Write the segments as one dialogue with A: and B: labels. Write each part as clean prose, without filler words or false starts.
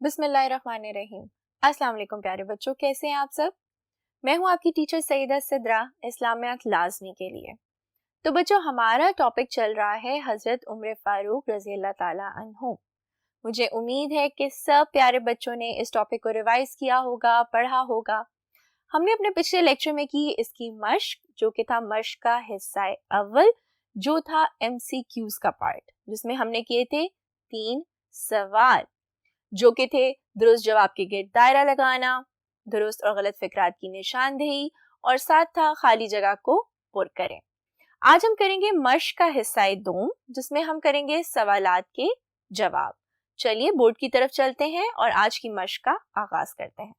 A: بسم اللہ الرحمن الرحیم۔ السلام علیکم پیارے بچوں، کیسے ہیں آپ سب؟ میں ہوں آپ کی ٹیچر سیدہ صدرہ، اسلامیات لازمی کے لیے۔ تو بچوں، ہمارا ٹاپک چل رہا ہے حضرت عمر فاروق رضی اللہ تعالیٰ عنہ۔ مجھے امید ہے کہ سب پیارے بچوں نے اس ٹاپک کو ریوائز کیا ہوگا، پڑھا ہوگا۔ ہم نے اپنے پچھلے لیکچر میں کی اس کی مشق، جو کہ تھا مشق کا حصہ اول، جو تھا MCQs کا پارٹ، جس میں ہم نے کیے تھے 3 سوال، جو کہ تھے درست جواب کے گرد دائرہ لگانا، درست اور غلط فقرات کی نشاندہی، اور ساتھ تھا خالی جگہ کو پر کریں۔ آج ہم کریں گے مشق کا حصہ دوم، جس میں ہم کریں گے سوالات کے جواب۔ چلیے بورڈ کی طرف چلتے ہیں اور آج کی مشق کا آغاز کرتے ہیں۔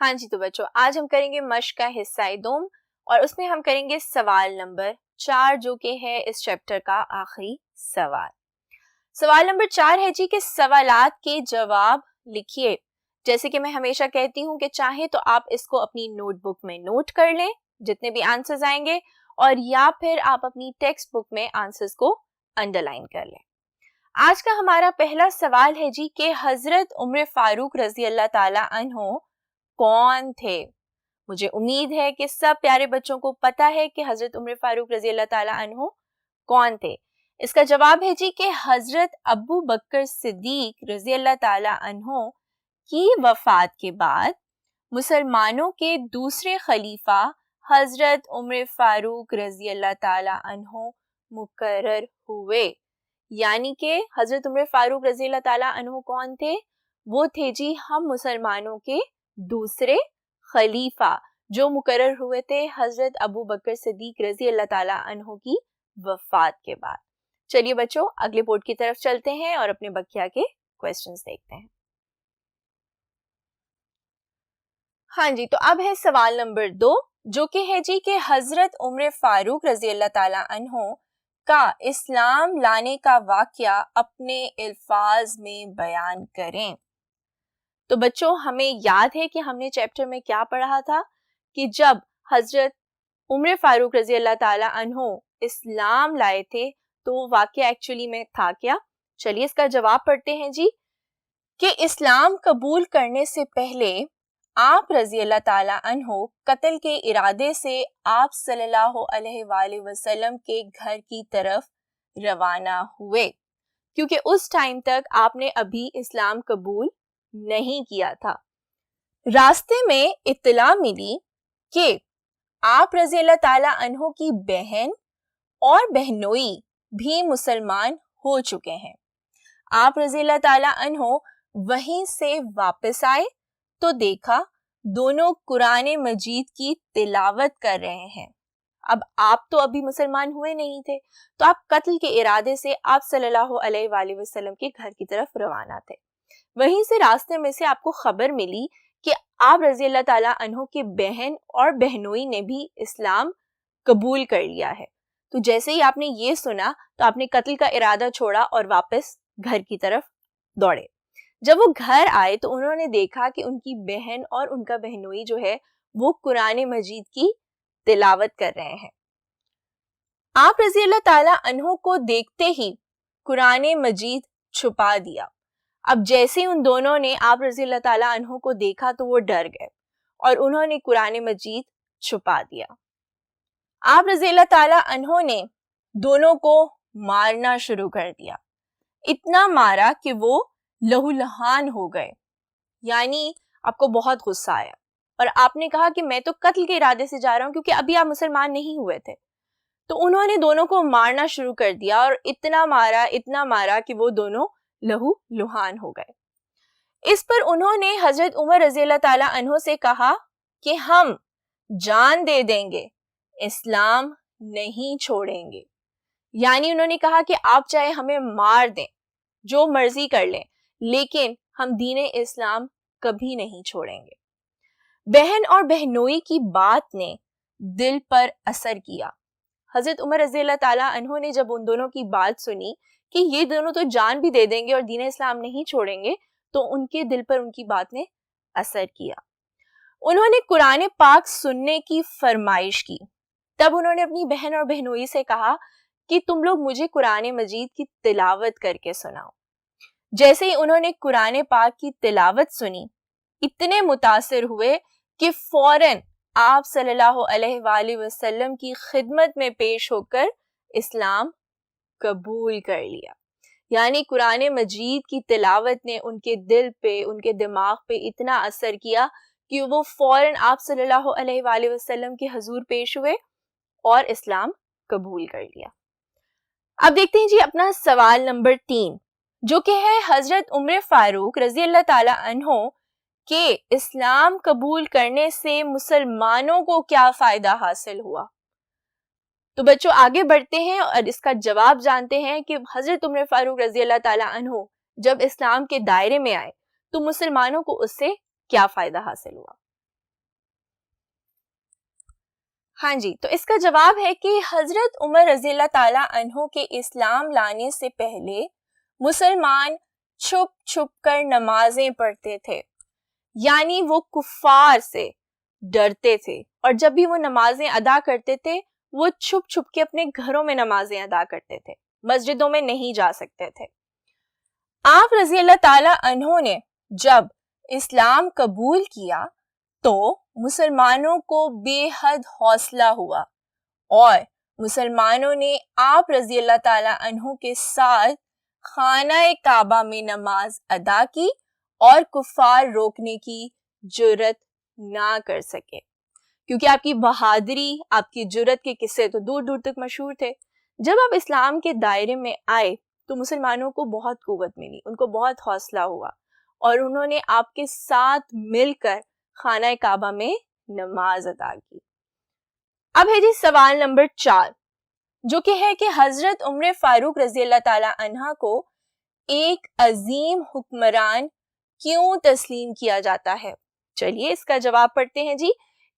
A: ہاں جی، تو بچوں آج ہم کریں گے مشق کا حصہ دوم، اور اس میں ہم کریں گے سوال نمبر 4، جو کہ ہے اس چیپٹر کا آخری سوال۔ سوال نمبر 4 ہے جی کہ سوالات کے جواب لکھیے۔ جیسے کہ میں ہمیشہ کہتی ہوں کہ چاہے تو آپ اس کو اپنی نوٹ بک میں نوٹ کر لیں جتنے بھی آنسرز آئیں گے، اور یا پھر آپ اپنی ٹیکسٹ بک میں آنسرز کو انڈر لائن کر لیں۔ آج کا ہمارا پہلا سوال ہے جی کہ حضرت عمر فاروق رضی اللہ تعالیٰ عنہ کون تھے؟ مجھے امید ہے کہ سب پیارے بچوں کو پتا ہے کہ حضرت عمر فاروق رضی اللہ تعالیٰ عنہ کون تھے۔ اس کا جواب ہے جی کہ حضرت ابو بکر صدیق رضی اللہ تعالیٰ عنہ کی وفات کے بعد مسلمانوں کے دوسرے خلیفہ حضرت عمر فاروق رضی اللہ تعالیٰ عنہ مقرر ہوئے۔ یعنی کہ حضرت عمر فاروق رضی اللہ تعالیٰ عنہ کون تھے؟ وہ تھے جی ہم مسلمانوں کے دوسرے خلیفہ، جو مقرر ہوئے تھے حضرت ابو بکر صدیق رضی اللہ تعالیٰ عنہ کی وفات کے بعد۔ چلیے بچوں اگلے بورڈ کی طرف چلتے ہیں اور اپنے بقیہ کے کویسچنز دیکھتے ہیں۔ ہاں جی، تو اب ہے سوال نمبر 2، جو کہ ہے جی کہ حضرت عمر فاروق رضی اللہ تعالیٰ عنہ کا اسلام لانے کا واقعہ اپنے الفاظ میں بیان کریں۔ تو بچوں ہمیں یاد ہے کہ ہم نے چیپٹر میں کیا پڑھا تھا کہ جب حضرت عمر فاروق رضی اللہ تعالیٰ عنہ اسلام لائے تھے تو وہ واقعہ ایکچولی میں تھا کیا؟ چلیے اس کا جواب پڑھتے ہیں جی کہ اسلام قبول کرنے سے پہلے آپ رضی اللہ تعالیٰ عنہ قتل کے ارادے سے آپ صلی اللہ علیہ وآلہ وسلم کے گھر کی طرف روانہ ہوئے، کیونکہ اس ٹائم تک آپ نے ابھی اسلام قبول نہیں کیا تھا۔ راستے میں اطلاع ملی کہ آپ رضی اللہ تعالیٰ عنہ کی بہن اور بہنوئی بھی مسلمان ہو چکے ہیں۔ آپ رضی اللہ تعالیٰ عنہ وہیں سے واپس آئے تو دیکھا دونوں قرآن مجید کی تلاوت کر رہے ہیں۔ اب آپ تو ابھی مسلمان ہوئے نہیں تھے، تو آپ قتل کے ارادے سے آپ صلی اللہ علیہ وآلہ وسلم کے گھر کی طرف روانہ تھے۔ وہیں سے راستے میں سے آپ کو خبر ملی کہ آپ رضی اللہ تعالیٰ عنہ کی بہن اور بہنوئی نے بھی اسلام قبول کر لیا ہے۔ تو جیسے ہی آپ نے یہ سنا تو آپ نے قتل کا ارادہ چھوڑا اور واپس گھر کی طرف دوڑے۔ جب وہ گھر آئے تو انہوں نے دیکھا کہ ان کی بہن اور ان کا بہنوئی جو ہے وہ قرآن مجید کی تلاوت کر رہے ہیں۔ آپ رضی اللہ تعالیٰ عنہ کو دیکھتے ہی قرآن مجید چھپا دیا۔ اب جیسے ہی ان دونوں نے آپ رضی اللہ تعالیٰ عنہ کو دیکھا تو وہ ڈر گئے اور انہوں نے قرآن مجید چھپا دیا۔ آپ رضی اللہ تعالیٰ عنہ نے دونوں کو مارنا شروع کر دیا، اتنا مارا کہ وہ لہو لہان ہو گئے، یعنی آپ کو بہت غصہ آیا اور آپ نے کہا کہ میں تو قتل کے ارادے سے جا رہا ہوں کیونکہ ابھی آپ مسلمان نہیں ہوئے تھے۔ تو انہوں نے دونوں کو مارنا شروع کر دیا اور اتنا مارا کہ وہ دونوں لہو لہان ہو گئے۔ اس پر انہوں نے حضرت عمر رضی اللہ تعالیٰ عنہ سے کہا کہ ہم جان دے دیں گے، اسلام نہیں چھوڑیں گے۔ یعنی انہوں نے کہا کہ آپ چاہے ہمیں مار دیں، جو مرضی کر لیں، لیکن ہم دین اسلام کبھی نہیں چھوڑیں گے۔ بہن اور بہنوئی کی بات نے دل پر اثر کیا۔ حضرت عمر رضی اللہ تعالیٰ عنہ نے جب ان دونوں کی بات سنی کہ یہ دونوں تو جان بھی دے دیں گے اور دین اسلام نہیں چھوڑیں گے، تو ان کے دل پر ان کی بات نے اثر کیا۔ انہوں نے قرآن پاک سننے کی فرمائش کی۔ تب انہوں نے اپنی بہن اور بہنوئی سے کہا کہ تم لوگ مجھے قرآن مجید کی تلاوت کر کے سناؤ۔ جیسے ہی انہوں نے قرآن پاک کی تلاوت سنی اتنے متاثر ہوئے کہ فوراً آپ صلی اللہ علیہ وآلہ وسلم کی خدمت میں پیش ہو کر اسلام قبول کر لیا. یعنی قرآن مجید کی تلاوت نے ان کے دل پہ، ان کے دماغ پہ اتنا اثر کیا کہ وہ فوراً آپ صلی اللہ علیہ وآلہ وسلم کے حضور پیش ہوئے اور اسلام قبول کر لیا. اب دیکھتے ہیں جی اپنا سوال نمبر 3 جو کہ ہے حضرت عمر فاروق رضی اللہ تعالی عنہ کہ اسلام قبول کرنے سے مسلمانوں کو کیا فائدہ حاصل ہوا. تو بچوں آگے بڑھتے ہیں اور اس کا جواب جانتے ہیں کہ حضرت عمر فاروق رضی اللہ تعالی عنہ جب اسلام کے دائرے میں آئے تو مسلمانوں کو اس سے کیا فائدہ حاصل ہوا. ہاں جی، تو اس کا جواب ہے کہ حضرت عمر رضی اللہ تعالی عنہ کے اسلام لانے سے پہلے مسلمان چھپ چھپ کر نمازیں پڑھتے تھے. یعنی وہ کفار سے ڈرتے تھے اور جب بھی وہ نمازیں ادا کرتے تھے وہ چھپ چھپ کے اپنے گھروں میں نمازیں ادا کرتے تھے، مسجدوں میں نہیں جا سکتے تھے. آپ رضی اللہ تعالی عنہ نے جب اسلام قبول کیا تو مسلمانوں کو بے حد حوصلہ ہوا اور مسلمانوں نے آپ رضی اللہ تعالی عنہ کے ساتھ خانہ کعبہ میں نماز ادا کی اور کفار روکنے کی جرت نہ کر سکے، کیونکہ آپ کی بہادری، آپ کی جرت کے قصے تو دور دور تک مشہور تھے. جب آپ اسلام کے دائرے میں آئے تو مسلمانوں کو بہت قوت ملی، ان کو بہت حوصلہ ہوا اور انہوں نے آپ کے ساتھ مل کر خانہ کعبہ میں نماز ادا کی. اب ہے جی سوال نمبر 4 جو کہ ہے کہ حضرت عمر فاروق رضی اللہ تعالی عنہ کو ایک عظیم حکمران کیوں تسلیم کیا جاتا ہے. چلیے اس کا جواب پڑھتے ہیں جی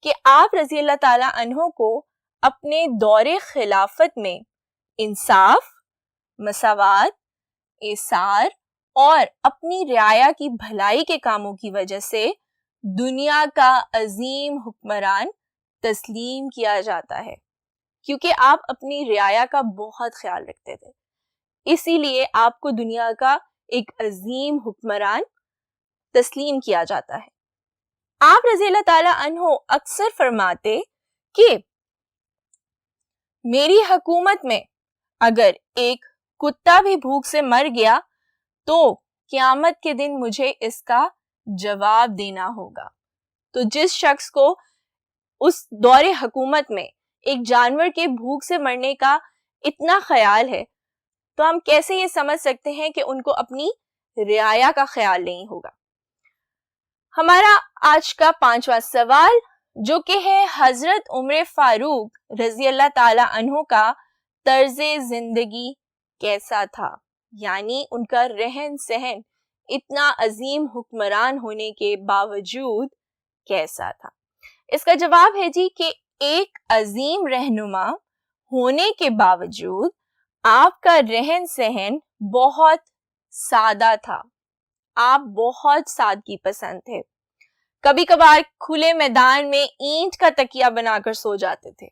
A: کہ آپ رضی اللہ تعالی عنہ کو اپنے دور خلافت میں انصاف، مساوات، ایثار اور اپنی رعایا کی بھلائی کے کاموں کی وجہ سے دنیا کا عظیم حکمران تسلیم کیا جاتا ہے. کیونکہ آپ اپنی رعایا کا بہت خیال رکھتے تھے، اسی لیے آپ کو دنیا کا ایک عظیم حکمران تسلیم کیا جاتا ہے. آپ رضی اللہ تعالی عنہ اکثر فرماتے کہ میری حکومت میں اگر ایک کتا بھی بھوک سے مر گیا تو قیامت کے دن مجھے اس کا جواب دینا ہوگا. تو جس شخص کو اس دور حکومت میں ایک جانور کے بھوک سے مرنے کا اتنا خیال ہے تو ہم کیسے یہ سمجھ سکتے ہیں کہ ان کو اپنی رعایا کا خیال نہیں ہوگا. ہمارا آج کا 5واں سوال جو کہ ہے حضرت عمر فاروق رضی اللہ تعالی عنہ کا طرز زندگی کیسا تھا، یعنی ان کا رہن سہن اتنا عظیم حکمران ہونے کے باوجود کیسا تھا. اس کا جواب ہے جی کہ ایک عظیم رہنما ہونے کے باوجود آپ کا رہن سہن بہت سادہ تھا. آپ بہت سادگی پسند تھے. کبھی کبھار کھلے میدان میں اینٹ کا تکیہ بنا کر سو جاتے تھے.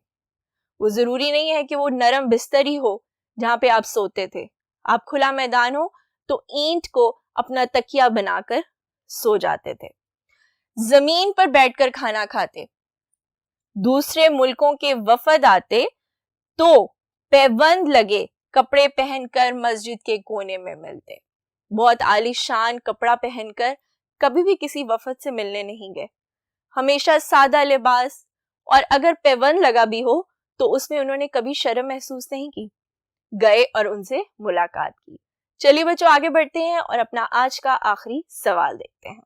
A: وہ ضروری نہیں ہے کہ وہ نرم بستر ہی ہو جہاں پہ آپ سوتے تھے. آپ کھلا میدان ہو تو اینٹ کو اپنا تکیہ بنا کر سو جاتے تھے. زمین پر بیٹھ کر کھانا کھاتے. دوسرے ملکوں کے وفد آتے تو پیوند لگے کپڑے پہن کر مسجد کے کونے میں ملتے. بہت عالی شان کپڑا پہن کر کبھی بھی کسی وفد سے ملنے نہیں گئے. ہمیشہ سادہ لباس، اور اگر پیوند لگا بھی ہو تو اس میں انہوں نے کبھی شرم محسوس نہیں کی. گئے اور ان سے ملاقات کی. چلیے بچوں آگے بڑھتے ہیں اور اپنا آج کا آخری سوال دیکھتے ہیں.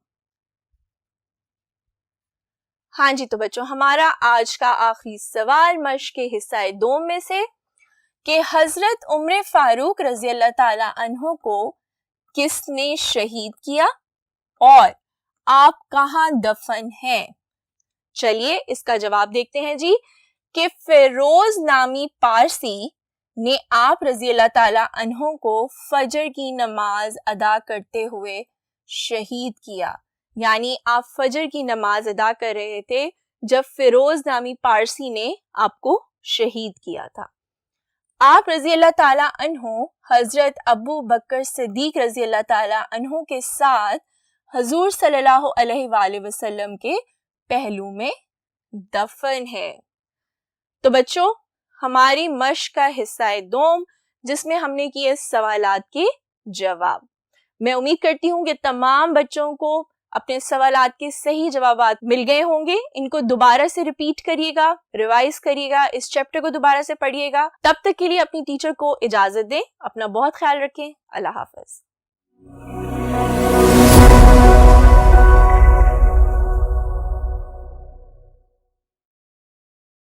A: ہاں جی تو بچوں ہمارا آج کا آخری سوال مشق کے حصہ 2 میں سے کہ حضرت عمر فاروق رضی اللہ تعالی عنہ کو کس نے شہید کیا اور آپ کہاں دفن ہیں. چلیے اس کا جواب دیکھتے ہیں جی کہ فیروز نامی پارسی نے آپ رضی اللہ تعالی عنہ کو فجر کی نماز ادا کرتے ہوئے شہید کیا. یعنی آپ فجر کی نماز ادا کر رہے تھے جب فیروز نامی پارسی نے آپ کو شہید کیا تھا. آپ رضی اللہ تعالیٰ عنہ حضرت ابو بکر صدیق رضی اللہ تعالیٰ عنہ کے ساتھ حضور صلی اللہ علیہ وآلہ وسلم کے پہلو میں دفن ہے۔ تو بچوں، ہماری مشق کا حصہ دوم جس میں ہم نے کیے سوالات کے جواب۔ میں امید کرتی ہوں کہ تمام بچوں کو اپنے سوالات کے صحیح جوابات مل گئے ہوں گے۔ ان کو دوبارہ سے ریپیٹ کریے گا، ریوائز کریے گا، اس چیپٹر کو دوبارہ سے پڑھیے گا۔ تب تک کے لیے اپنی ٹیچر کو اجازت دیں، اپنا بہت خیال رکھیں۔ اللہ حافظ۔